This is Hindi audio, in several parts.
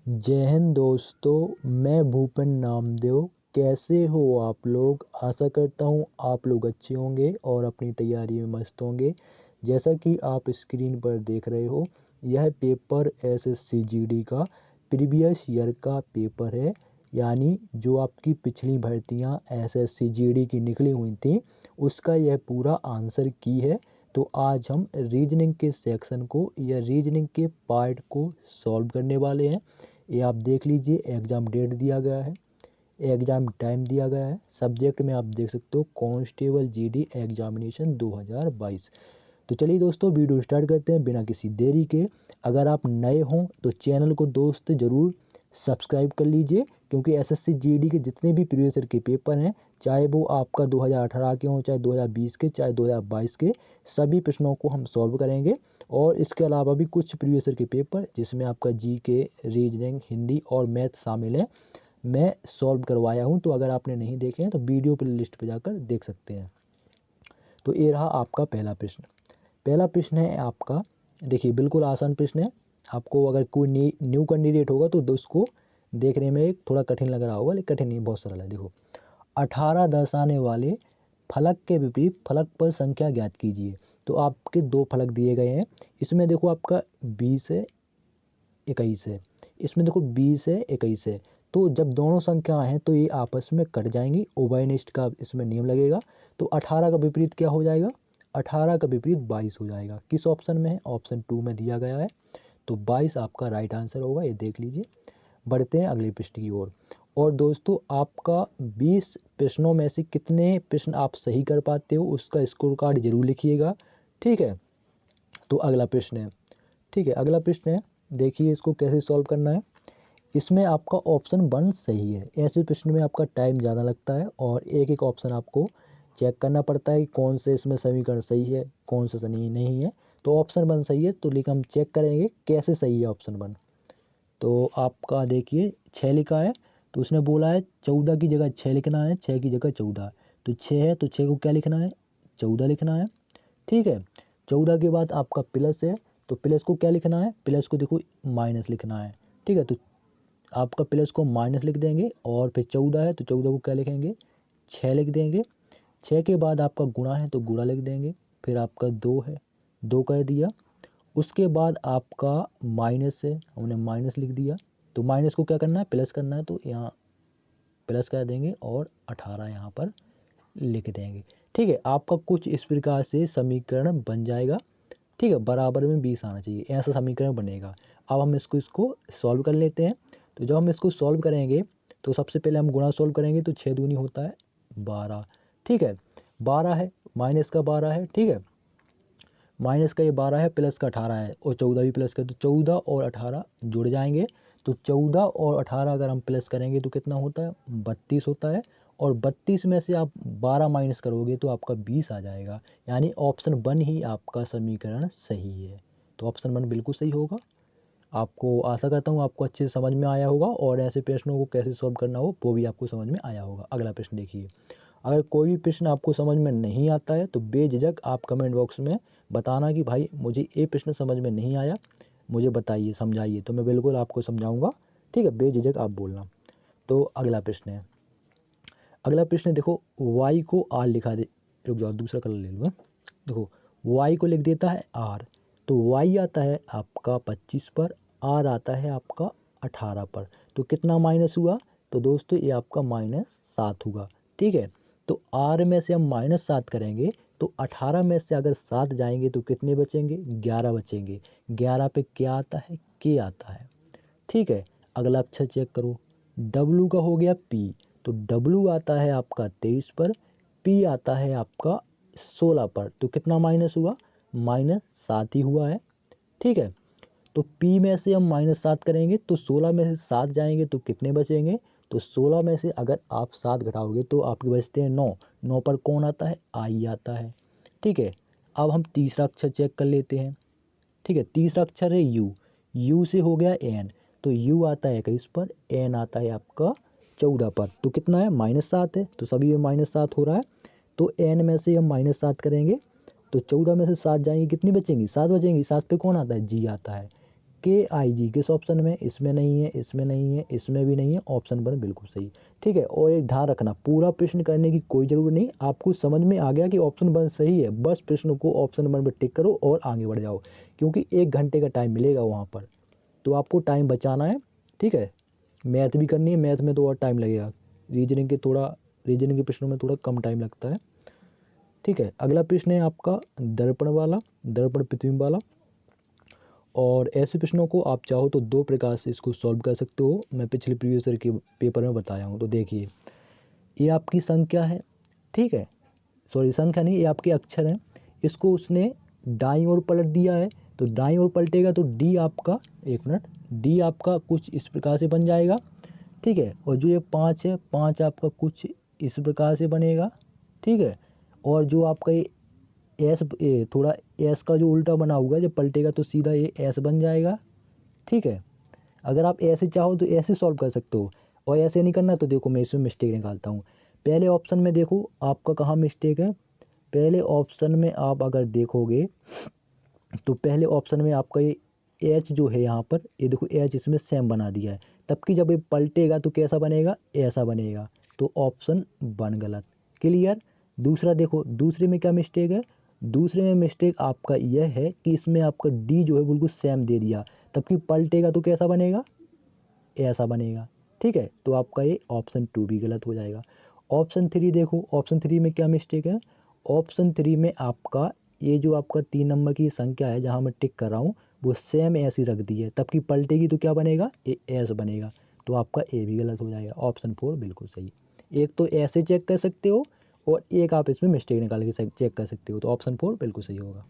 जय हिंद दोस्तों, मैं भूपेन नामदेव। कैसे हो आप लोग? आशा करता हूँ आप लोग अच्छे होंगे और अपनी तैयारी में मस्त होंगे। जैसा कि आप स्क्रीन पर देख रहे हो, यह पेपर एसएससी जीडी का प्रीवियस ईयर का पेपर है। यानी जो आपकी पिछली भर्तियाँ एसएससी जीडी की निकली हुई थी, उसका यह पूरा आंसर की है। तो आज हम रीजनिंग के सेक्शन को या रीजनिंग के पार्ट को सॉल्व करने वाले हैं। ये आप देख लीजिए, एग्ज़ाम डेट दिया गया है, एग्ज़ाम टाइम दिया गया है। सब्जेक्ट में आप देख सकते हो कांस्टेबल जीडी एग्जामिनेशन 2022। तो चलिए दोस्तों, वीडियो स्टार्ट करते हैं बिना किसी देरी के। अगर आप नए हों तो चैनल को दोस्त ज़रूर सब्सक्राइब कर लीजिए, क्योंकि एसएससी जीडी के जितने भी प्रीवियस ईयर के पेपर हैं, चाहे वो आपका 2018 के हों, चाहे 2020 के, चाहे 2022 के, सभी प्रश्नों को हम सॉल्व करेंगे। और इसके अलावा भी कुछ प्रीवियस ईयर के पेपर जिसमें आपका जीके, रीजनिंग, हिंदी और मैथ शामिल है, मैं सॉल्व करवाया हूँ। तो अगर आपने नहीं देखे हैं तो वीडियो प्ले लिस्ट पर जाकर देख सकते हैं। तो ये रहा आपका पहला प्रश्न। पहला प्रश्न है आपका, देखिए बिल्कुल आसान प्रश्न है। आपको अगर कोई न्यू कैंडिडेट होगा तो उसको देखने में थोड़ा कठिन लग रहा होगा, लेकिन कठिन नहीं, बहुत सरल है। देखो, 18 दर्शाने वाले फलक के विपरीत फलक पर संख्या ज्ञात कीजिए। तो आपके दो फलक दिए गए हैं। इसमें देखो आपका 20 है, 21 है। इसमें देखो 20 है, 21 है। तो जब दोनों संख्याएं हैं तो ये आपस में कट जाएंगी। ओबाइनिस्ट का इसमें नियम लगेगा। तो 18 का विपरीत क्या हो जाएगा? 18 का विपरीत 22 हो जाएगा। किस ऑप्शन में है? ऑप्शन 2 में दिया गया है। तो 22 आपका राइट आंसर होगा, ये देख लीजिए। बढ़ते हैं अगले प्रश्न की ओर। और दोस्तों, आपका 20 प्रश्नों में से कितने प्रश्न आप सही कर पाते हो, उसका स्कोर कार्ड जरूर लिखिएगा, ठीक है। तो अगला प्रश्न है, ठीक है, अगला प्रश्न है, देखिए इसको कैसे सॉल्व करना है। इसमें आपका ऑप्शन 1 सही है। ऐसे प्रश्न में आपका टाइम ज़्यादा लगता है और एक एक ऑप्शन आपको चेक करना पड़ता है कि कौन से इसमें समीकरण सही है, कौन सा सही नहीं है। तो ऑप्शन 1 सही है, तो लेकिन हम चेक करेंगे कैसे सही है ऑप्शन 1। तो आपका देखिए 6 लिखा है, तो उसने बोला है 14 की जगह 6 लिखना है, 6 की जगह 14। तो 6 है तो 6 को क्या लिखना है? 14 लिखना है, ठीक है। 14 के बाद आपका प्लस है, तो प्लस को क्या लिखना है? प्लस को देखो माइनस लिखना है, ठीक है। तो आपका प्लस को माइनस लिख देंगे और फिर 14 है तो 14 को क्या लिखेंगे? 6 लिख देंगे। 6 के बाद आपका गुणा है तो गुणा लिख देंगे। फिर आपका 2 है, 2 कह दिया। उसके बाद आपका माइनस है, हमने माइनस लिख दिया। तो माइनस को क्या करना है? प्लस करना है, तो यहाँ प्लस कर देंगे और 18 यहाँ पर लिख देंगे, ठीक है। आपका कुछ इस प्रकार से समीकरण बन जाएगा, ठीक है। बराबर में 20 आना चाहिए, ऐसा समीकरण बनेगा। अब हम इसको सॉल्व कर लेते हैं। तो जब हम इसको सॉल्व करेंगे तो सबसे पहले हम गुणा सॉल्व करेंगे, तो 6 दूनी होता है 12, ठीक है। 12 है, माइनस का 12 है, ठीक है। माइनस का ये 12 है, प्लस का 18 है और 14 भी प्लस का, तो 14 और 18 जुड़ जाएंगे। तो 14 और 18 अगर हम प्लस करेंगे तो कितना होता है? 32 होता है। और 32 में से आप 12 माइनस करोगे तो आपका 20 आ जाएगा। यानी ऑप्शन 1 ही आपका समीकरण सही है। तो ऑप्शन 1 बिल्कुल सही होगा। आपको आशा करता हूँ आपको अच्छे से समझ में आया होगा और ऐसे प्रश्नों को कैसे सॉल्व करना हो वो भी आपको समझ में आया होगा। अगला प्रश्न देखिए। अगर कोई भी प्रश्न आपको समझ में नहीं आता है तो बेझिझक आप कमेंट बॉक्स में बताना कि भाई मुझे ये प्रश्न समझ में नहीं आया, मुझे बताइए, समझाइए, तो मैं बिल्कुल आपको समझाऊंगा, ठीक है। बेझिझक आप बोलना। तो अगला प्रश्न है, अगला प्रश्न देखो, y को r लिखा दे, रुक जाओ दूसरा कलर ले लूँ। देखो y को लिख देता है r, तो y आता है आपका 25 पर, r आता है आपका 18 पर। तो कितना माइनस हुआ? तो दोस्तों ये आपका -7 हुआ, ठीक है। तो r में से हम -7 करेंगे तो 18 में से अगर 7 जाएंगे तो कितने बचेंगे? 11 बचेंगे। 11 पे क्या आता है? k आता है, ठीक है। अगला अक्षर चेक करो, W का हो गया P, तो W आता है आपका 23 पर, P आता है आपका 16 पर। तो कितना माइनस हुआ? -7 ही हुआ है, ठीक है। तो P में से हम -7 करेंगे तो 16 में से 7 जाएंगे तो कितने बचेंगे? तो 16 में से अगर आप 7 घटाओगे तो आपके बचते हैं 9। 9 पर कौन आता है? I आता है, ठीक है। अब हम तीसरा अक्षर चेक कर लेते हैं, ठीक है। तीसरा अक्षर है U, U से हो गया N, तो U आता है 21 पर, N आता है आपका 14 पर। तो कितना है? -7 है, तो सभी में -7 हो रहा है। तो N में से हम -7 करेंगे तो 14 में से 7 जाएंगे, कितनी बचेंगी? 7 बचेंगी। 7 पे कौन आता है? G आता है। KIG किस ऑप्शन में, इसमें नहीं है, इसमें नहीं है, इसमें भी नहीं है, ऑप्शन 1 बिल्कुल सही। ठीक है, और एक ध्यान रखना, पूरा प्रश्न करने की कोई ज़रूरत नहीं, आपको समझ में आ गया कि ऑप्शन 1 सही है, बस प्रश्न को ऑप्शन 1 पर टिक करो और आगे बढ़ जाओ, क्योंकि 1 घंटे का टाइम मिलेगा वहाँ पर, तो आपको टाइम बचाना है। ठीक है, मैथ भी करनी है, मैथ में तो और टाइम लगेगा, रीजनिंग के प्रश्नों में थोड़ा कम टाइम लगता है। ठीक है, अगला प्रश्न है आपका दर्पण वाला, दर्पण प्रतिबिंब वाला। और ऐसे प्रश्नों को आप चाहो तो 2 प्रकार से इसको सॉल्व कर सकते हो, मैं पिछले प्रीवियस ईयर के पेपर में बताया हूँ। तो देखिए, ये आपकी संख्या है, ठीक है, सॉरी संख्या नहीं, ये आपके अक्षर हैं, इसको उसने दाईं ओर पलट दिया है, तो दाईं ओर पलटेगा तो डी आपका, 1 मिनट, डी आपका कुछ इस प्रकार से बन जाएगा। ठीक है, और जो ये 5 है, 5 आपका कुछ इस प्रकार से बनेगा। ठीक है, और जो आपका ये एस, थोड़ा एस का जो उल्टा बना हुआ है, जब पलटेगा तो सीधा ये एस बन जाएगा। ठीक है, अगर आप ऐसे चाहो तो ऐसे सॉल्व कर सकते हो, और ऐसे नहीं करना तो देखो मैं इसमें मिस्टेक निकालता हूँ। पहले ऑप्शन में देखो आपका कहाँ मिस्टेक है, पहले ऑप्शन में आप अगर देखोगे तो पहले ऑप्शन में आपका ये एच जो है यहाँ पर, ये देखो एच इसमें सेम बना दिया है, तब कि जब ये पलटेगा तो कैसा बनेगा, ऐसा बनेगा, तो ऑप्शन 1 गलत। क्लियर। दूसरा देखो, दूसरे में क्या मिस्टेक है, दूसरे में मिस्टेक आपका यह है कि इसमें आपका डी जो है बिल्कुल सेम दे दिया, तब कि पलटेगा तो कैसा बनेगा, ऐसा बनेगा। ठीक है, तो आपका ये ऑप्शन 2 भी गलत हो जाएगा। ऑप्शन 3 देखो, ऑप्शन 3 में क्या मिस्टेक है, ऑप्शन 3 में आपका ये जो आपका 3 नंबर की संख्या है जहाँ मैं टिक कर रहा हूँ, वो सेम ऐसी रख दी है, तब कि पलटेगी तो क्या बनेगा, ये ऐस बनेगा, तो आपका ए भी गलत हो जाएगा, ऑप्शन 4 बिल्कुल सही। एक तो ऐसे चेक कर सकते हो, और एक आप इसमें मिस्टेक निकाल के चेक कर सकते हो, तो ऑप्शन 4 बिल्कुल सही होगा।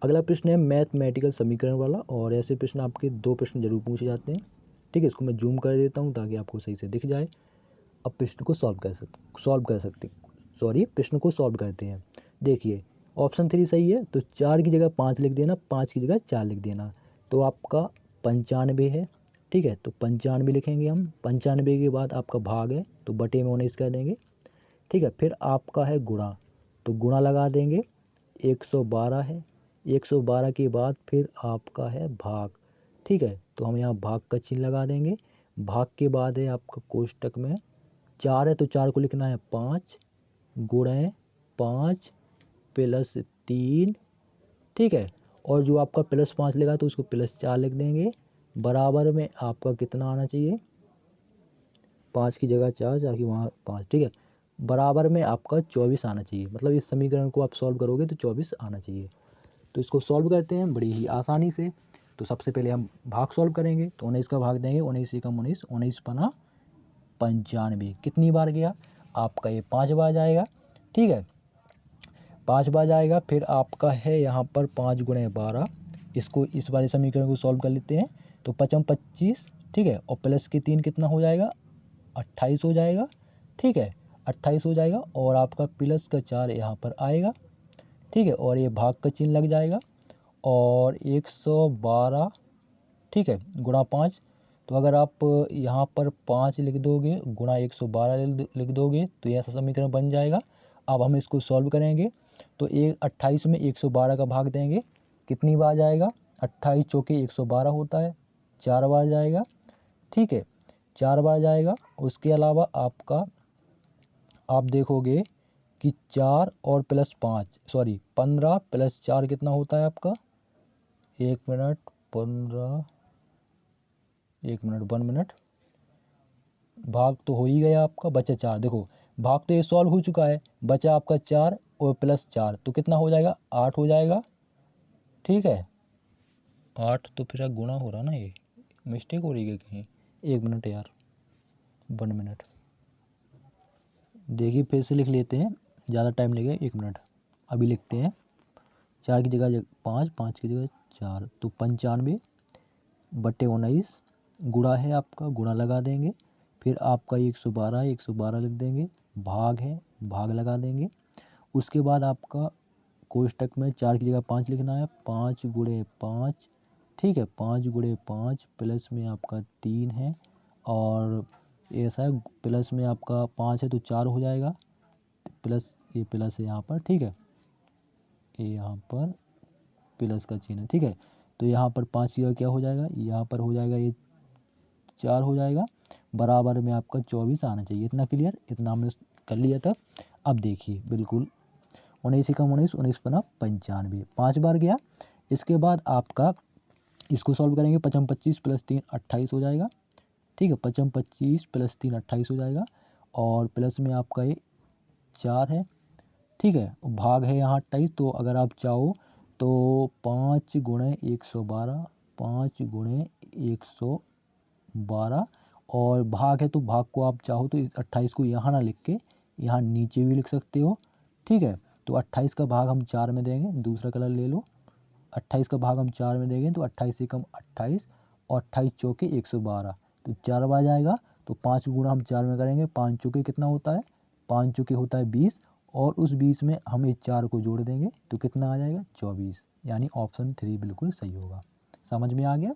अगला प्रश्न है मैथमेटिकल समीकरण वाला, और ऐसे प्रश्न आपके 2 प्रश्न जरूर पूछे जाते हैं। ठीक है, इसको मैं जूम कर देता हूँ ताकि आपको सही से दिख जाए। अब प्रश्न को प्रश्न को सॉल्व करते हैं। देखिए, ऑप्शन 3 सही है, तो 4 की जगह 5 लिख देना, 5 की जगह 4 लिख देना, तो आपका 95 है। ठीक है, तो 95 लिखेंगे हम, 95 के बाद आपका भाग है तो बटे में 19 कर देंगे। ठीक है, फिर आपका है गुणा, तो गुणा लगा देंगे, 112 है, 112 के बाद फिर आपका है भाग। ठीक है, तो हम यहाँ भाग का चिन्ह लगा देंगे, भाग के बाद है आपका कोष्टक में 4 है, तो 4 को लिखना है 5 गुणे 5 प्लस 3। ठीक है, और जो आपका +5 लगा तो उसको +4 लिख देंगे, बराबर में आपका कितना आना चाहिए, 5 की जगह 4 जाके वहाँ 5। ठीक है, बराबर में आपका 24 आना चाहिए, मतलब इस समीकरण को आप सॉल्व करोगे तो 24 आना चाहिए। तो इसको सॉल्व करते हैं बड़ी ही आसानी से। तो सबसे पहले हम भाग सॉल्व करेंगे, तो 19 का भाग देंगे, 19 एकम 19, 19 पना 95, कितनी बार गया, आपका ये 5 बार जाएगा। ठीक है, 5 बार जाएगा, फिर आपका है यहाँ पर 5 गुणे 12, इसको इस वाले समीकरण को सॉल्व कर लेते हैं, तो 5 25। ठीक है, और प्लस के 3 कितना हो जाएगा, 28 हो जाएगा। ठीक है, 28 हो जाएगा, और आपका प्लस का 4 यहाँ पर आएगा। ठीक है, और ये भाग का चिन्ह लग जाएगा, और 112। ठीक है, गुणा 5, तो अगर आप यहाँ पर 5 लिख दोगे गुणा 112 लिख दोगे तो ये ऐसा समीकरण बन जाएगा। अब हम इसको सॉल्व करेंगे, तो 28 में 112 का भाग देंगे, कितनी बार जाएगा, 28 चौके 112 होता है, 4 बार जाएगा। ठीक है, 4 बार जाएगा। उसके अलावा आपका आप देखोगे कि 4 और प्लस 5 सॉरी 15 प्लस 4 कितना होता है आपका, 1 मिनट 15, 1 मिनट 1 मिनट, भाग तो हो ही गया आपका, बचा 4। देखो भाग तो ये सॉल्व हो चुका है, बचा आपका 4 और प्लस 4, तो कितना हो जाएगा, 8 हो जाएगा। ठीक है, 8, तो फिर गुणा हो रहा ना, ये मिस्टेक हो रही है कहीं, 1 मिनट यार, 1 मिनट, देखिए फिर से लिख लेते हैं, ज़्यादा टाइम लगेगा, 1 मिनट। अभी लिखते हैं, 4 की जगह 5, 5 की जगह 4, तो 95 बटे 19, गुणा है आपका, गुणा लगा देंगे, फिर आपका 112 है, 112 लिख देंगे, भाग है, भाग लगा देंगे। उसके बाद आपका कोष्टक में 4 की जगह 5 लिखना है, 5 गुणे 5। ठीक है, 5 गुणे 5 प्लस में आपका 3 है, और ऐसा है प्लस में आपका 5 है तो 4 हो जाएगा, प्लस ये प्लस है यहाँ पर। ठीक है, ये यहाँ पर प्लस का चिन्ह है। ठीक है, तो यहाँ पर 5 का क्या हो जाएगा, यहाँ पर हो जाएगा ये 4 हो जाएगा, बराबर में आपका 24 आना चाहिए। इतना क्लियर, इतना हमने कर लिया था। अब देखिए बिल्कुल 19 एकम 19, 19 पना 95, 5 बार गया। इसके बाद आपका इसको सॉल्व करेंगे, 55 25 प्लस 3 28 हो जाएगा। ठीक है, 55 25 प्लस 3 28 हो जाएगा, और प्लस में आपका ये 4 है। ठीक है, भाग है यहाँ 28, तो अगर आप चाहो तो 5 गुणे 112, 5 गुणे 112, और भाग है तो भाग को आप चाहो तो इस 28 को यहाँ ना लिख के यहाँ नीचे भी लिख सकते हो। ठीक है, तो 28 का भाग हम 4 में देंगे, दूसरा कलर ले लो। 28 का भाग हम 4 में देंगे तो 28 एकम 28 और 28 चौके 112, तो 4 बार जाएगा। तो 5 गुणा हम 4 में करेंगे, 5 चौके कितना होता है, 5 चौके होता है 20, और उस 20 में हम इस 4 को जोड़ देंगे तो कितना आ जाएगा 24, यानी ऑप्शन 3 बिल्कुल सही होगा। समझ में आ गया।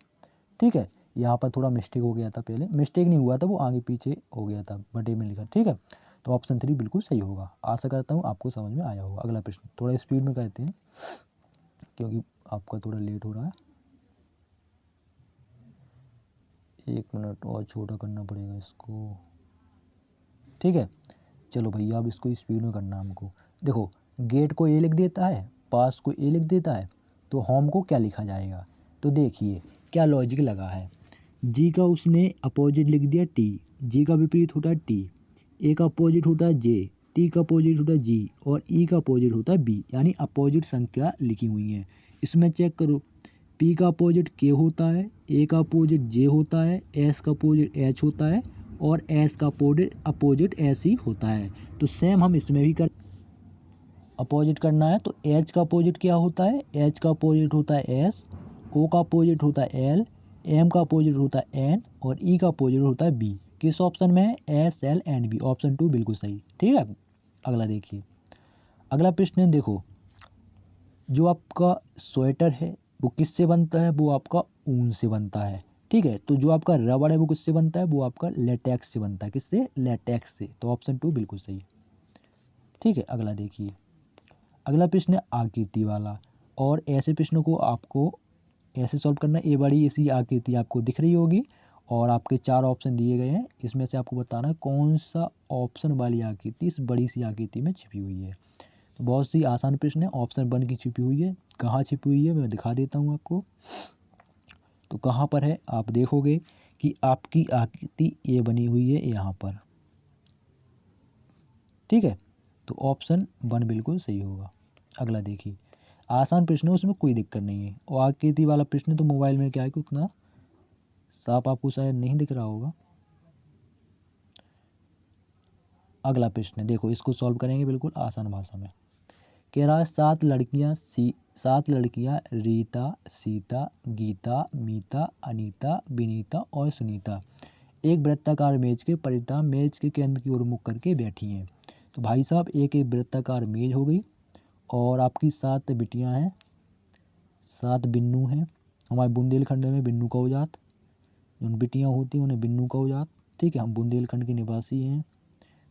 ठीक है, यहाँ पर थोड़ा मिस्टेक हो गया था, पहले मिस्टेक नहीं हुआ था, वो आगे पीछे हो गया था, बटे में लिखा। ठीक है, तो ऑप्शन 3 बिल्कुल सही होगा। आशा करता हूँ आपको समझ में आया होगा। अगला प्रश्न थोड़ा स्पीड में करते हैं क्योंकि आपका थोड़ा लेट हो रहा है। 1 मिनट और छोटा करना पड़ेगा इसको। ठीक है, चलो भैया अब इसको स्पीड में करना हमको। देखो, गेट को ए लिख देता है, पास को ए लिख देता है, तो होम को क्या लिखा जाएगा। तो देखिए क्या लॉजिक लगा है। जी का उसने अपोजिट लिख दिया टी, जी का विपरीत होता है टी, ए का अपोजिट होता है जे, टी का अपोजिट होता है जी, और ई का अपोजिट होता है बी, यानी अपोजिट संख्या लिखी हुई है। इसमें चेक करो, पी का अपोजिट के होता है, ए का अपोजिट जे होता है, एस का अपोजिट एच होता है, और एस का अपोजिट एस ही होता है। तो सेम हम इसमें भी कर अपोजिट करना है। तो एच का अपोजिट क्या होता है, एच का अपोजिट होता है एस, ओ का अपोजिट होता है एल, एम का अपोजिट होता है एन, और ई का अपोजिट होता है बी। किस ऑप्शन में है, S L and B, option 2 बिल्कुल सही। ठीक है, अगला देखिए। अगला प्रश्न है, देखो जो आपका स्वेटर है वो किससे बनता है, वो आपका ऊन से बनता है। ठीक है, तो जो आपका रबड़ है वो किससे बनता है, वो आपका लेटेक्स से बनता है। किससे, लेटेक्स से। तो ऑप्शन 2 बिल्कुल सही। ठीक है, अगला देखिए। अगला प्रश्न है आकृति वाला, और ऐसे प्रश्नों को आपको ऐसे सॉल्व करना। ये बड़ी ऐसी आकृति आपको दिख रही होगी, और आपके 4 ऑप्शन दिए गए हैं, इसमें से आपको बताना है कौन सा ऑप्शन वाली आकृति इस बड़ी सी आकृति में छिपी हुई है। तो बहुत सी आसान प्रश्न है। ऑप्शन 1 की छिपी हुई है, कहाँ छिपी हुई है मैं दिखा देता हूँ आपको। तो कहाँ पर है, आप देखोगे कि आपकी आकृति ये बनी हुई है यहाँ पर। ठीक है, तो ऑप्शन 1 बिल्कुल सही होगा। अगला देखिए, आसान प्रश्न है, उसमें कोई दिक्कत नहीं है। और आकृति वाला प्रश्न तो मोबाइल में क्या है कि उतना साफ आपको शायद नहीं दिख रहा होगा। अगला प्रश्न देखो, इसको सॉल्व करेंगे बिल्कुल आसान भाषा में। कह रहा है 7 लड़कियां रीता, सीता, गीता, मीता, अनीता, विनीता और सुनीता एक वृत्ताकार मेज के परिता मेज के केंद्र की ओर मुख करके बैठी हैं। तो भाई साहब एक वृत्ताकार मेज हो गई, और आपकी 7 बिटियां हैं, 7 बिन्नू हैं। हमारे बुंदेलखंड में बिन्नू का उजात, उन बिटियां होती हैं उन्हें बिन्नू का उजात। ठीक है, हम बुंदेलखंड के निवासी हैं।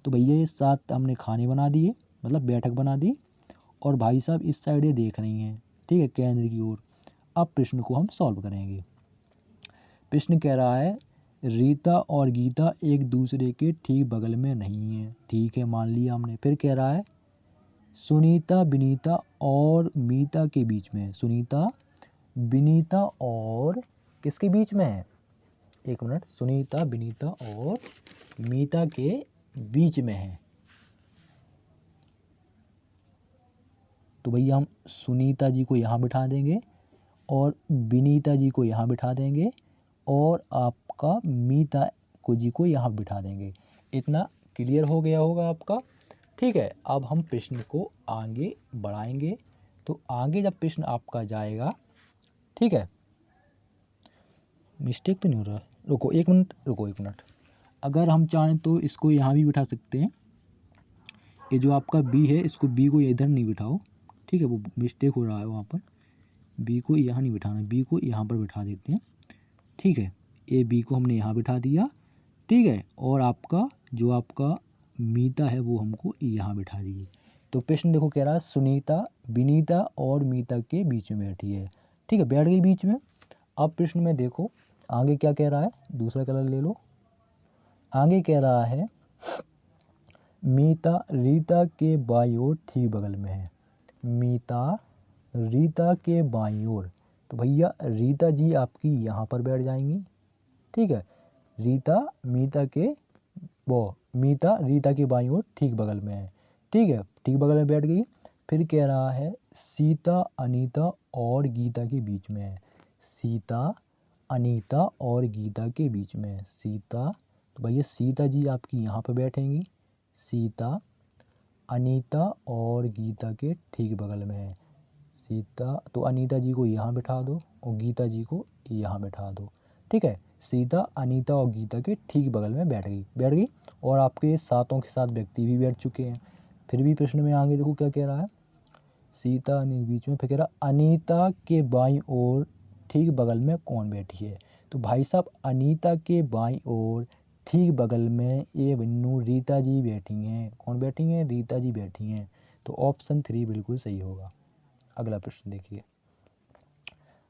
तो भैया ये 7 हमने खाने बना दिए, मतलब बैठक बना दी, और भाई साहब इस साइड ये देख रही हैं। ठीक है, केंद्र की ओर। अब प्रश्न को हम सॉल्व करेंगे। प्रश्न कह रहा है रीता और गीता एक दूसरे के ठीक बगल में नहीं है। ठीक है, मान लिया हमने। फिर कह रहा है सुनीता विनीता और मीता के बीच में है। सुनीता विनीता और किसके बीच में है, एक मिनट, सुनीता विनीता और मीता के बीच में है। तो भैया हम सुनीता जी को यहाँ बिठा देंगे, और विनीता जी को यहाँ बिठा देंगे, और आपका मीता को जी को यहाँ बिठा देंगे। इतना क्लियर हो गया होगा आपका। ठीक है, अब हम प्रश्न को आगे बढ़ाएंगे। तो आगे जब प्रश्न आपका जाएगा, ठीक है, मिस्टेक तो नहीं हो रहा, रुको 1 मिनट, रुको 1 मिनट। अगर हम चाहें तो इसको यहाँ भी बिठा सकते हैं। ये जो आपका बी है, इसको बी को इधर नहीं बिठाओ। ठीक है, वो मिस्टेक हो रहा है वहाँ पर। बी को यहाँ नहीं बिठाना, बी को यहाँ पर बिठा देते हैं। ठीक है, ए बी को हमने यहाँ बिठा दिया। ठीक है, और आपका जो आपका मीता है वो हमको यहाँ बिठा दिए। तो प्रश्न देखो कह रहा है सुनीता विनीता और मीता के बीच में बैठी है। ठीक है, बैठ गई बीच में। अब प्रश्न में देखो आगे क्या कह रहा है, दूसरा कलर ले लो। आगे कह रहा है मीता रीता के बाईं ओर ठीक बगल में है। मीता रीता के बाईं ओर, तो भैया रीता जी आपकी यहाँ पर बैठ जाएंगी। ठीक है, रीता मीता रीता के बाईं ओर ठीक बगल में है। ठीक है, ठीक बगल में बैठ गई। फिर कह रहा है सीता अनीता और गीता के बीच में है। सीता अनीता और गीता के बीच में है। सीता, तो भैया सीता जी आपकी यहाँ पर बैठेंगी। सीता अनीता और गीता के ठीक बगल में है। सीता, तो अनीता जी को यहाँ बिठा दो और गीता जी को यहाँ बिठा दो। ठीक है, सीता अनीता और गीता के ठीक बगल में बैठ गई और आपके सातों के साथ व्यक्ति भी बैठ चुके हैं। फिर भी प्रश्न में आगे देखो क्या कह रहा है, सीता अनीता बीच में, फिर कह रहा अनीता के बाईं ओर ठीक बगल में कौन बैठी है। तो भाई साहब अनीता के बाईं ओर ठीक बगल में ए बिन्नू रीता जी बैठी हैं। कौन बैठी हैं, रीता जी बैठी हैं। तो ऑप्शन 3 बिल्कुल सही होगा। अगला प्रश्न देखिए,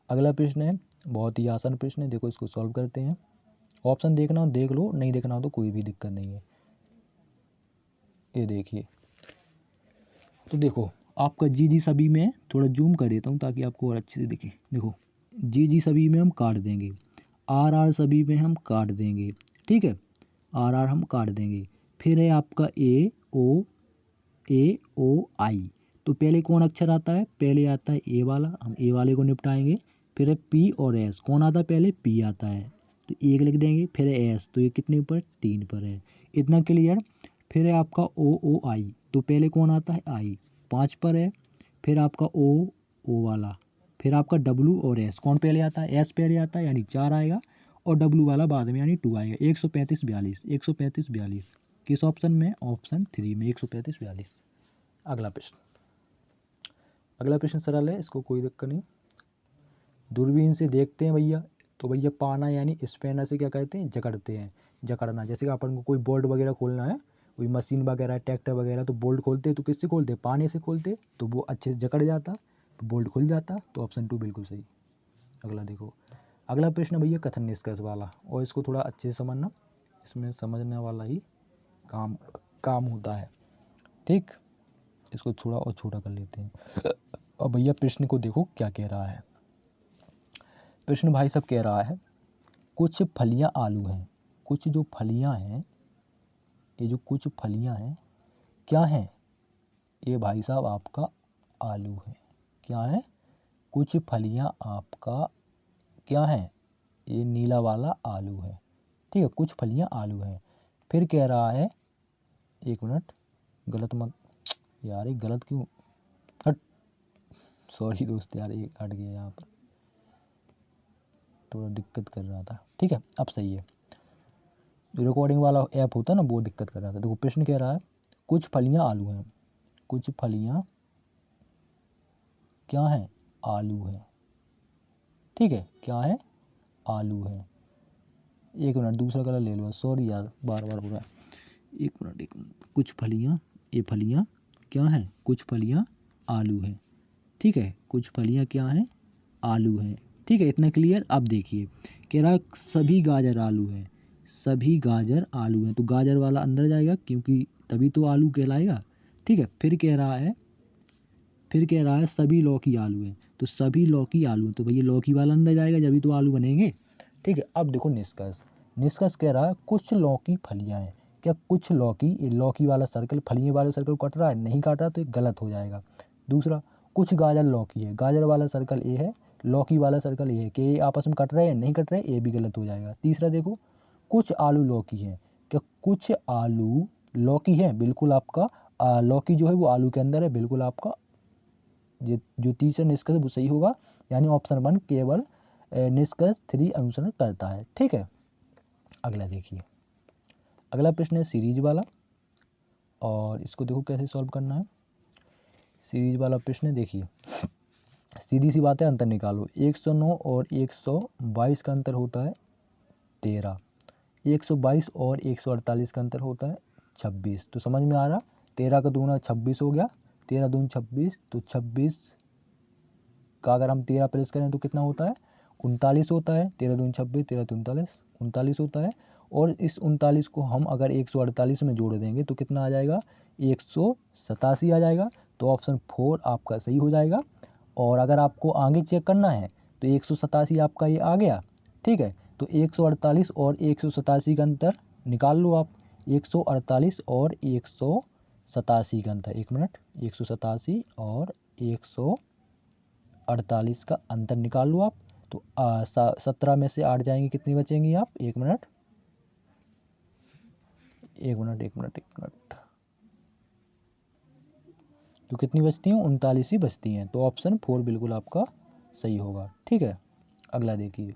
अगला प्रश्न है बहुत ही आसान प्रश्न है, देखो इसको सॉल्व करते हैं। ऑप्शन देखना हो देख लो, नहीं देखना हो तो कोई भी दिक्कत नहीं है। ये देखिए, तो देखो आपका जी सभी में थोड़ा जूम कर देता हूँ ताकि आपको और अच्छे से दिखे। देखो जी सभी में हम काट देंगे, आर सभी में हम काट देंगे। ठीक है, आर हम काट देंगे। फिर है आपका ए ओ आई, तो पहले कौन अक्षर आता है, पहले आता है ए वाला, हम ए वाले को निपटाएंगे। फिर है पी और एस, कौन आता है, पहले पी आता है तो 1 लिख देंगे। फिर है एस, तो ये कितने पर, 3 पर है, इतना क्लियर। फिर है आपका ओ आई, तो पहले कौन आता है, आई, 5 पर है। फिर आपका ओ वाला, फिर आपका डब्लू और एस, कौन पहले आता है, एस पहले आता है यानी 4 आएगा और डब्लू वाला बाद में यानी 2 आएगा। 135 42 किस ऑप्शन में, ऑप्शन 3 में 135 42। अगला प्रश्न, अगला प्रश्न सरल है, इसको कोई दिक्कत नहीं। दूरबीन से देखते हैं भैया, तो भैया पाना यानी स्पैनर से क्या कहते हैं, जकड़ते हैं, जकड़ना। जैसे कि अपन को कोई बोल्ट वगैरह खोलना है, कोई मशीन वगैरह ट्रैक्टर वगैरह, तो बोल्ट खोलते हैं तो किससे खोलते हैं, पाने से खोलते, तो वो अच्छे से जकड़ जाता, तो बोल्ट खुल जाता। तो ऑप्शन 2 बिल्कुल सही। अगला देखो, अगला प्रश्न भैया कथन निष्कर्ष वाला, और इसको थोड़ा अच्छे से समझना, इसमें समझने वाला ही काम होता है। ठीक, इसको थोड़ा और छोटा कर लेते हैं। और भैया प्रश्न को देखो क्या कह रहा है। प्रश्न भाई साहब कह रहा है कुछ फलियां आलू हैं, कुछ जो फलियां हैं, ये जो कुछ फलियां हैं क्या हैं, ये भाई साहब आपका आलू है। क्या है, कुछ फलियां आपका क्या है, ये नीला वाला आलू है। ठीक है, कुछ फलियां आलू हैं। फिर कह रहा है, एक मिनट, गलत मत यार, ये गलत क्यों, हट, सॉरी दोस्त यार, ये हट गया यहाँ पर, थोड़ा दिक्कत कर रहा था। ठीक है, अब सही है, जो रिकॉर्डिंग वाला ऐप होता है ना वो दिक्कत कर रहा था। देखो प्रश्न कह रहा है कुछ फलियां आलू हैं, कुछ फलियां क्या हैं, आलू हैं। ठीक है, क्या है, आलू है। एक मिनट, दूसरा कलर ले लो, सॉरी यार बार बार हो रहा है। एक मिनट, कुछ फलियां, ये फलियां क्या हैं, कुछ फलियां आलू हैं। ठीक है, कुछ फलियां क्या हैं, आलू हैं। ठीक है, इतना क्लियर। अब देखिए कह रहा है सभी गाजर आलू हैं, सभी गाजर आलू हैं, तो गाजर वाला अंदर जाएगा क्योंकि तभी तो आलू कहलाएगा। ठीक है, फिर कह रहा है सभी लौकी आलू हैं, तो सभी लौकी आलू हैं, तो भैया लौकी वाला अंदर जाएगा जभी तो आलू बनेंगे। ठीक है, अब देखो निष्कर्ष, निष्कर्ष कह रहा है कुछ लौकी फलियां हैं। क्या कुछ लौकी, ये लौकी वाला सर्कल फलियां वाले सर्कल कट रहा है, नहीं काट रहा तो ये गलत हो जाएगा। दूसरा, कुछ गाजर लौकी है, गाजर वाला सर्कल ए है, लौकी वाला सर्कल ए है, कि ये आपस में कट रहे हैं, नहीं कट रहे, ये भी गलत हो जाएगा। तीसरा देखो, कुछ आलू लौकी है, क्या कुछ आलू लौकी है, बिल्कुल आपका लौकी जो है वो आलू के अंदर है, बिल्कुल आपका जो तीसरा निष्कर्ष वो सही होगा, यानी ऑप्शन 1 केवल निष्कर्ष 3 अनुसरण करता है। ठीक है, अगला देखिए, अगला प्रश्न है सीरीज वाला, और इसको देखो कैसे सॉल्व करना है। सीरीज वाला प्रश्न है, देखिए सीधी सी बात है, अंतर निकालो। 109 और 122 का अंतर होता है 13, 122 और 148 का अंतर होता है 26। तो समझ में आ रहा, 13 का दूना 26 हो गया, 13 दून 26, तो 26 का अगर हम 13 प्लस करें तो कितना होता है, 39 होता है। 13 दूनी 26, 13 39, 39 होता है। और इस 39 को हम अगर 148 में जोड़ देंगे तो कितना आ जाएगा, 187 आ जाएगा। तो ऑप्शन 4 आपका सही हो जाएगा। और अगर आपको आगे चेक करना है तो 187 आपका ये आ गया, ठीक है। तो 148 और 187 का अंतर निकाल लो आप। 148 और 187 का अंतर, 1 मिनट, 187 और 148 का अंतर निकाल लो आप। तो 17 में से 8 जाएंगे, कितनी बचेंगी आप, 1 मिनट, 1 मिनट, 1 मिनट, 1 मिनट, तो कितनी बचती हैं, 39 ही बचती हैं। तो ऑप्शन 4 बिल्कुल आपका सही होगा, ठीक है। अगला देखिए,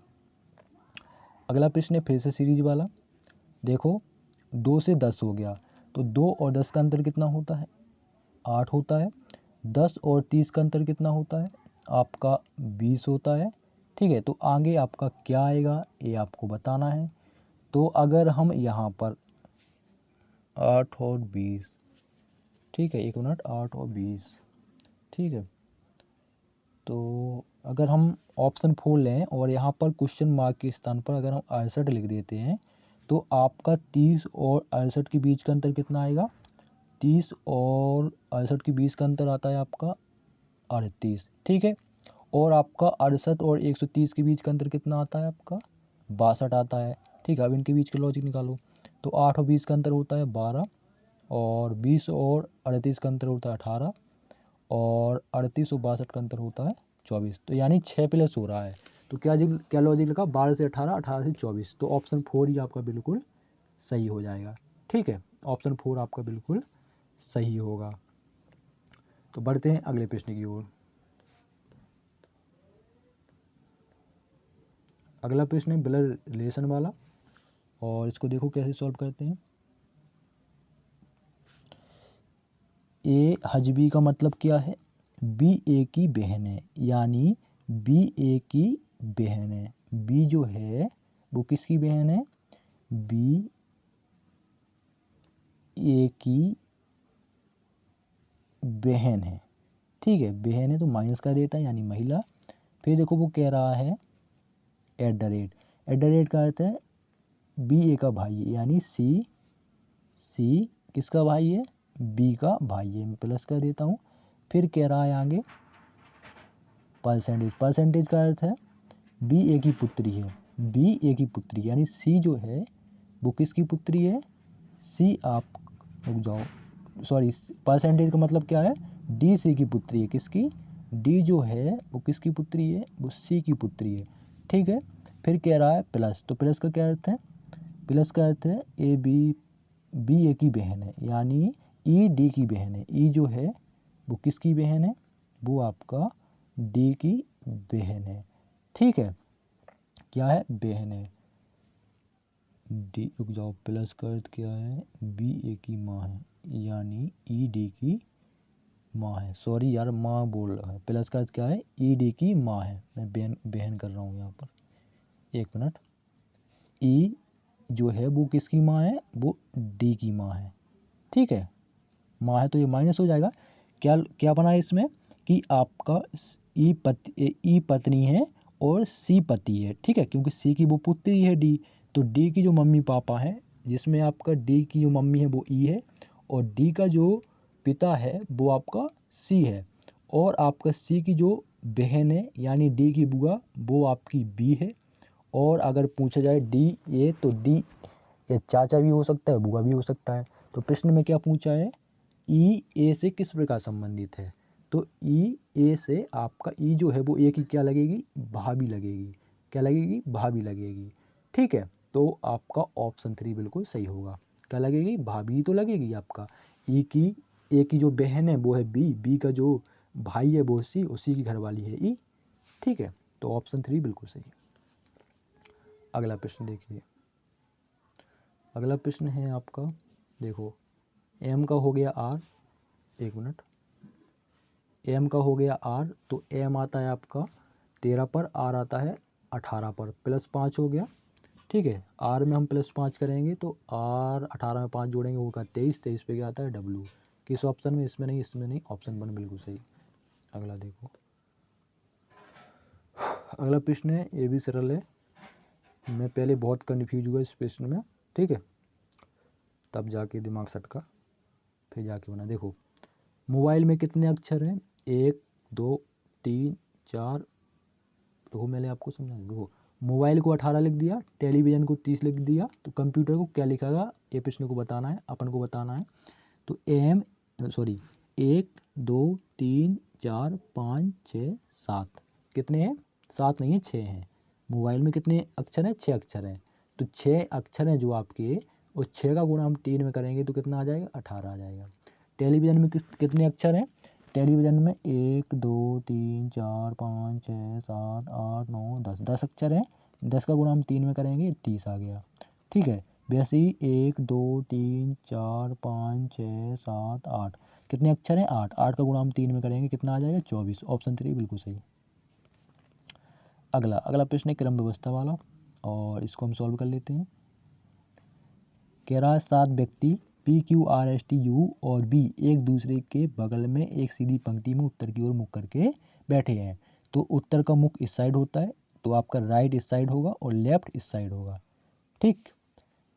अगला प्रश्न है फिर से सीरीज वाला। देखो 2 से 10 हो गया, तो 2 और 10 का अंतर कितना होता है, 8 होता है। 10 और 30 का अंतर कितना होता है, आपका 20 होता है, ठीक है। तो आगे आपका क्या आएगा ये आपको बताना है। तो अगर हम यहाँ पर 8 और 20, ठीक है, 1 मिनट, 8 और 20, ठीक है। तो अगर हम ऑप्शन 4 लें और यहाँ पर क्वेश्चन मार्क के स्थान पर अगर हम 68 लिख देते हैं तो आपका 30 और 68 के बीच का अंतर कितना आएगा, 30 और 68 के बीच का अंतर आता है आपका 38, ठीक है। और आपका 68 और 130 के बीच का अंतर कितना आता है, आपका 62 आता है, ठीक है। अब इनके बीच का लॉजिक निकालो। तो 8 और 20 का अंतर होता है 12, और 20 और 38 का अंतर होता है 18, और 38 और 62 का अंतर होता है 24। तो यानी 6 प्लस हो रहा है। तो क्या लॉजिक लगा, 12 से 18, 18 से 24। तो ऑप्शन 4 ही आपका बिल्कुल सही हो जाएगा, ठीक है। ऑप्शन 4 आपका बिल्कुल सही होगा। तो बढ़ते हैं अगले प्रश्न की ओर। अगला प्रश्न है ब्लड रिलेशन वाला, और इसको देखो कैसे सॉल्व करते हैं। ए हज बी का मतलब क्या है, बी ए की बहन है, यानी बी ए की बहन है। बी जो है वो किसकी बहन है, बी ए की बहन है, ठीक है। बहन है तो माइनस कर देता है, यानी महिला। फिर देखो वो कह रहा है at the rate, at the rate का अर्थ है बी ए का भाई है, यानी सी, सी किसका भाई है, बी का भाई है। मैं प्लस कर देता हूँ। फिर कह रहा है आगे परसेंटेज, परसेंटेज का अर्थ है बी ए की पुत्री है, बी ए की पुत्री, यानी सी जो है वो किसकी पुत्री है, सी, आप रुक जाओ, सॉरी, परसेंटेज का मतलब क्या है, डी सी की पुत्री है, किसकी, डी जो है वो किसकी पुत्री है, वो सी की पुत्री है, ठीक है। फिर कह रहा है प्लस, तो प्लस का क्या अर्थ है, प्लस का अर्थ है ए बी, बी ए की बहन है, यानी ई डी की बहन है। ई जो है वो किसकी बहन है, वो आपका डी की बहन है, ठीक है। क्या है, बहन है। डी, रुक जाओ, प्लस का अर्थ क्या है, बी ए की माँ है, यानी ई डी की माँ है। सॉरी यार, माँ बोल रहा है, प्लस का अर्थ क्या है, ई डी की माँ है। मैं बहन बहन कर रहा हूँ यहाँ पर, 1 मिनट। ई जो है वो किसकी माँ है, वो डी की माँ है, ठीक है। माँ है तो ये माइनस हो जाएगा। क्या क्या बना है इसमें कि आपका ई पत्नी है और सी पति है, ठीक है, क्योंकि सी की वो पुत्री है डी। तो डी की जो मम्मी पापा है, जिसमें आपका डी की जो मम्मी है वो ई है, और डी का जो पिता है वो आपका सी है, और आपका सी की जो बहन है यानी डी की बुआ वो आपकी बी है। और अगर पूछा जाए डी ए, तो डी ये चाचा भी हो सकता है, बुआ भी हो सकता है। तो प्रश्न में क्या पूछा है, ई ए से किस प्रकार संबंधित है। तो ई ए से आपका ई जो है वो ए की क्या लगेगी, भाभी लगेगी, क्या लगेगी, भाभी लगेगी, ठीक है। तो आपका ऑप्शन 3 बिल्कुल सही होगा। क्या लगेगी, भाभी तो लगेगी आपका। ई की, ए की जो बहन है वो है बी, बी का जो भाई है वो सी, उसी की घरवाली है ई, ठीक है। तो ऑप्शन 3 बिल्कुल सही है। अगला प्रश्न देखिए, अगला प्रश्न है आपका, देखो एम का हो गया आर, 1 मिनट, एम का हो गया आर, तो एम आता है आपका 13 पर, आर आता है 18 पर, +5 हो गया, ठीक है। आर में हम +5 करेंगे तो आर 18 में 5 जोड़ेंगे वो का 23, 23 पे क्या आता है डब्लू। किस ऑप्शन में, इसमें नहीं, इसमें नहीं, ऑप्शन 1 बिल्कुल सही। अगला देखो, अगला प्रश्न है, ये भी सरल है। मैं पहले बहुत कन्फ्यूज हुआ इस प्रश्न में, ठीक है, तब जाके दिमाग सटका, फिर जाके बना। देखो मोबाइल में कितने अक्षर हैं, 1 2 3 4। देखो मैंने आपको समझा, देखो मोबाइल को 18 लिख दिया, टेलीविज़न को 30 लिख दिया, तो कंप्यूटर को क्या लिखेगा, ये प्रश्न को बताना है, अपन को बताना है। तो 1 2 3 4 5 6 7 कितने हैं, 7 नहीं है 6 हैं। मोबाइल में कितने अक्षर हैं, 6 अक्षर हैं। तो 6 अक्षर हैं जो आपके, और 6 का गुणा हम 3 में करेंगे तो कितना आ जाएगा, 18 आ जाएगा। टेलीविज़न में कितने अक्षर हैं, टेलीविज़न में 1 2 3 4 5 6 7 8 9 10, 10 अक्षर हैं। 10 का गुणा हम 3 में करेंगे, 30 आ गया, ठीक है। वैसे ही 1 2 3 4 5 6 7 8 कितने अक्षर हैं, 8, 8 का गुणा हम 3 में करेंगे, कितना आ जाएगा, 24। ऑप्शन 3 बिल्कुल सही। अगला प्रश्न है क्रम व्यवस्था वाला, और इसको हम सॉल्व कर लेते हैं। कह रहा है 7 व्यक्ति P Q R S T U और B एक दूसरे के बगल में एक सीधी पंक्ति में उत्तर की ओर मुख करके बैठे हैं। तो उत्तर का मुख इस साइड होता है, तो आपका राइट इस साइड होगा और लेफ्ट इस साइड होगा, ठीक।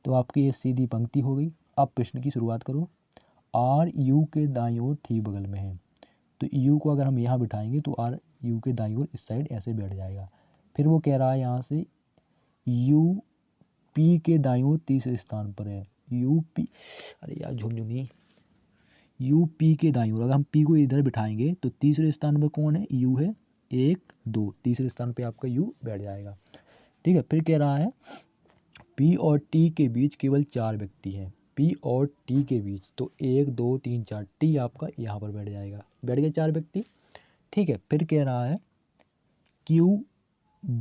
तो आपकी ये सीधी पंक्ति हो गई। अब प्रश्न की शुरुआत करो। R U के दाईं ओर ठीक बगल में है, तो U को अगर हम यहाँ बिठाएंगे तो R U के दाईं ओर इस साइड ऐसे बैठ जाएगा। फिर वो कह रहा है यहाँ से U P के दाईं ओर तीसरे स्थान पर है। UP, अरे यार झुनझुनी, UP के दाईं ओर अगर हम P को इधर बिठाएंगे तो तीसरे स्थान पर कौन है, U है, 1 2, तीसरे स्थान पे आपका U बैठ जाएगा, ठीक है। फिर कह रहा है P और T के बीच केवल 4 व्यक्ति हैं, P और T के बीच, तो 1 2 3 4, T आपका यहाँ पर बैठ जाएगा, बैठ गए 4 व्यक्ति, ठीक है। फिर कह रहा है Q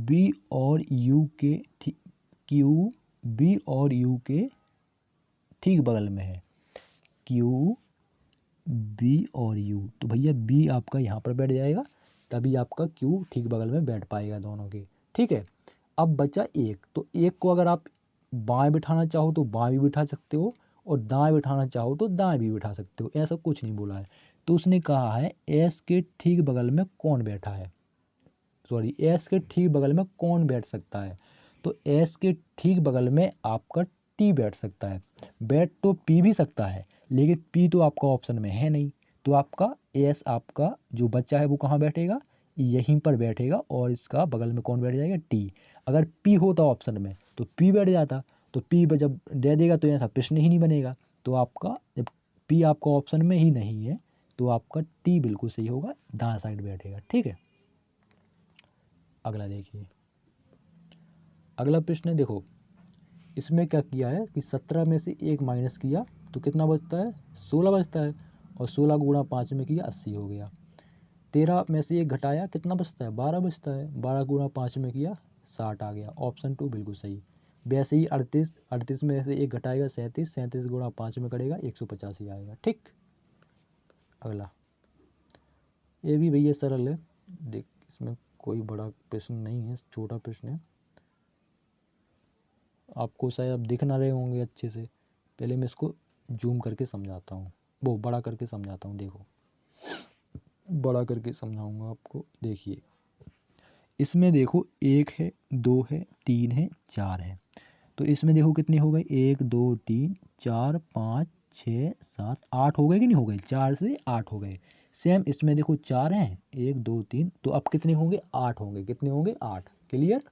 B और U के ठीक बगल में है, Q B और U, तो भैया B आपका यहाँ पर बैठ जाएगा, तभी आपका Q ठीक बगल में बैठ पाएगा दोनों के, ठीक है। अब बचा 1, तो 1 को अगर आप बाएं बिठाना चाहो तो बाएं भी बिठा सकते हो, और दाएं बिठाना चाहो तो दाएं भी बिठा सकते हो, ऐसा कुछ नहीं बोला है। तो उसने कहा है S के ठीक बगल में कौन बैठा है, सॉरी S के ठीक बगल में कौन बैठ सकता है, तो S के ठीक बगल में आपका T बैठ सकता है। बैठ तो P भी सकता है, लेकिन P तो आपका ऑप्शन में है नहीं, तो आपका S आपका जो बच्चा है वो कहाँ बैठेगा, यहीं पर बैठेगा, और इसका बगल में कौन बैठ जाएगा, T। अगर P होता ऑप्शन में तो P बैठ जाता, तो P जब दे देगा तो ऐसा प्रश्न ही नहीं बनेगा। तो आपका जब P आपका ऑप्शन में ही नहीं है तो आपका T बिल्कुल सही होगा, दाएं साइड बैठेगा, ठीक है। अगला देखिए, अगला प्रश्न है, देखो इसमें क्या किया है कि 17 में से 1 माइनस किया तो कितना बचता है, 16 बचता है, और 16 को गुणा 5 में किया 80 हो गया। 13 में से 1 घटाया कितना बचता है, 12 बचता है, 12 गुणा 5 में किया 60 आ गया। ऑप्शन 2 बिल्कुल सही। वैसे ही 38 में से 1 घटाएगा 37 गुणा 5 में करेगा 185 आएगा, ठीक। अगला, ये भी भैया सरल है, देख इसमें कोई बड़ा प्रश्न नहीं है, छोटा प्रश्न है, आपको शायद अब दिख ना रहे होंगे अच्छे से। पहले मैं इसको जूम करके समझाता हूँ, वो बड़ा करके समझाता हूँ, देखो बड़ा करके समझाऊंगा आपको। देखिए इसमें देखो 1 है, 2 है, 3 है, 4 है, तो इसमें देखो कितने हो गए, 1 2 3 4 5 6 7 8 हो गए कि नहीं हो गए, 4 से 8 हो गए। सेम इसमें देखो 4 हैं, 1 2 3, तो अब कितने होंगे, 8 होंगे, कितने होंगे, 8, क्लियर।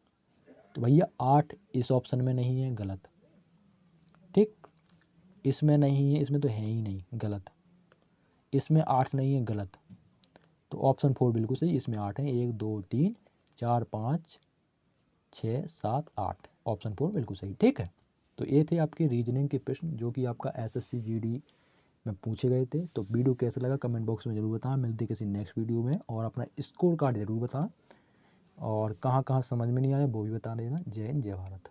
तो भैया 8 इस ऑप्शन में नहीं है, गलत, ठीक। इसमें नहीं है, इसमें तो है ही नहीं, गलत। इसमें 8 नहीं है, गलत। तो ऑप्शन 4 बिल्कुल सही, इसमें 8 है, 1 2 3 4 5 6 7 8, ऑप्शन 4 बिल्कुल सही, ठीक है। तो ये थे आपके रीजनिंग के प्रश्न जो कि आपका SSC GD में पूछे गए थे। तो वीडियो कैसा लगा कमेंट बॉक्स में ज़रूर बताएं, मिलते किसी नेक्स्ट वीडियो में, और अपना स्कोर कार्ड ज़रूर बताएं, और कहाँ कहाँ समझ में नहीं आया वो भी बता देना। जय हिंद, जय भारत।